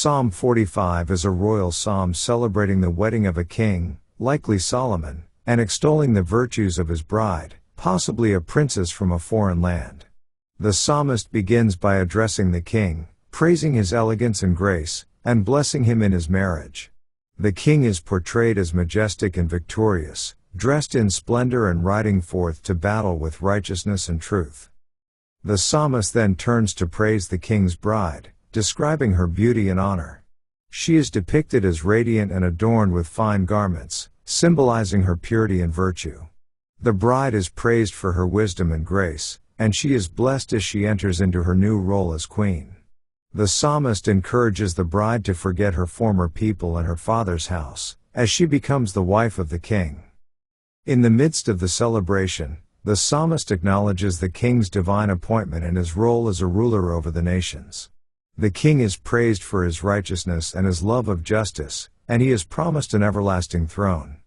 Psalm 45 is a royal psalm celebrating the wedding of a king, likely Solomon, and extolling the virtues of his bride, possibly a princess from a foreign land. The psalmist begins by addressing the king, praising his elegance and grace, and blessing him in his marriage. The king is portrayed as majestic and victorious, dressed in splendor and riding forth to battle with righteousness and truth. The psalmist then turns to praise the king's bride, describing her beauty and honor. She is depicted as radiant and adorned with fine garments, symbolizing her purity and virtue. The bride is praised for her wisdom and grace, and she is blessed as she enters into her new role as queen. The psalmist encourages the bride to forget her former people and her father's house, as she becomes the wife of the king. In the midst of the celebration, the psalmist acknowledges the king's divine appointment and his role as a ruler over the nations. The king is praised for his righteousness and his love of justice, and he is promised an everlasting throne.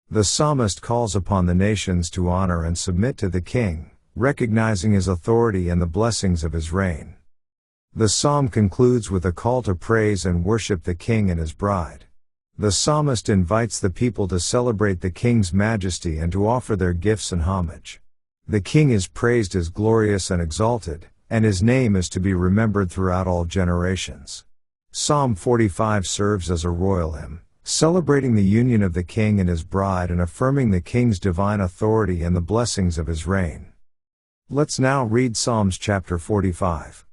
The psalmist calls upon the nations to honor and submit to the king, recognizing his authority and the blessings of his reign. The psalm concludes with a call to praise and worship the king and his bride. The psalmist invites the people to celebrate the king's majesty and to offer their gifts and homage. The king is praised as glorious and exalted, and his name is to be remembered throughout all generations. Psalm 45 serves as a royal hymn, celebrating the union of the king and his bride and affirming the king's divine authority and the blessings of his reign. Let's now read Psalms chapter 45.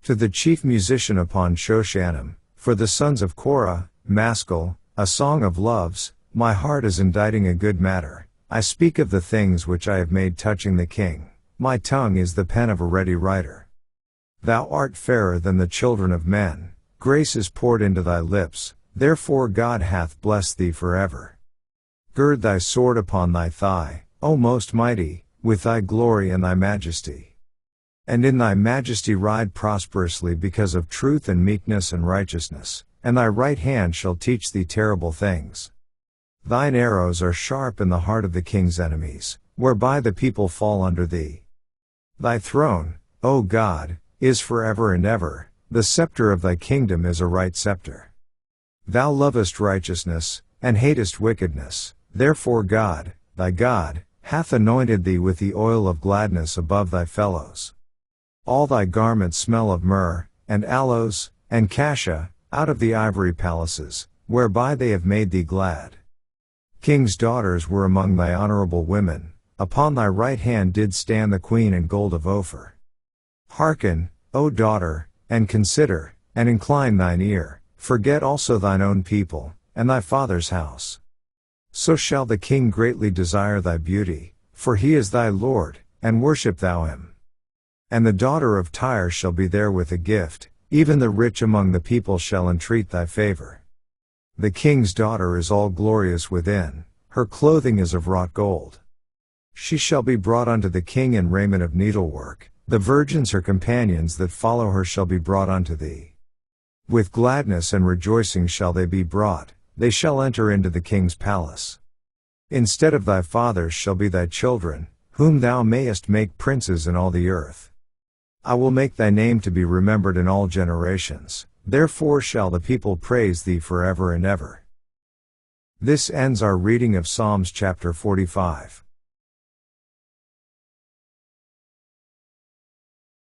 To the chief musician upon Shoshanim, for the sons of Korah, Maskil, a song of loves, my heart is inditing a good matter. I speak of the things which I have made touching the king. My tongue is the pen of a ready writer. Thou art fairer than the children of men. Grace is poured into thy lips, therefore God hath blessed thee forever. Gird thy sword upon thy thigh, O most mighty, with thy glory and thy majesty. And in thy majesty ride prosperously because of truth and meekness and righteousness, and thy right hand shall teach thee terrible things. Thine arrows are sharp in the heart of the king's enemies, whereby the people fall under thee. Thy throne, O God, is forever and ever, the scepter of thy kingdom is a right scepter. Thou lovest righteousness, and hatest wickedness, therefore God, thy God, hath anointed thee with the oil of gladness above thy fellows. All thy garments smell of myrrh, and aloes, and cassia, out of the ivory palaces, whereby they have made thee glad. King's daughters were among thy honorable women, upon thy right hand did stand the queen in gold of Ophir. Hearken, O daughter, and consider, and incline thine ear, forget also thine own people, and thy father's house. So shall the king greatly desire thy beauty, for he is thy Lord, and worship thou him. And the daughter of Tyre shall be there with a gift, even the rich among the people shall entreat thy favor. The king's daughter is all glorious within, her clothing is of wrought gold. She shall be brought unto the king in raiment of needlework, the virgins her companions that follow her shall be brought unto thee. With gladness and rejoicing shall they be brought, they shall enter into the king's palace. Instead of thy fathers shall be thy children, whom thou mayest make princes in all the earth. I will make thy name to be remembered in all generations, therefore shall the people praise thee forever and ever. This ends our reading of Psalms chapter 45.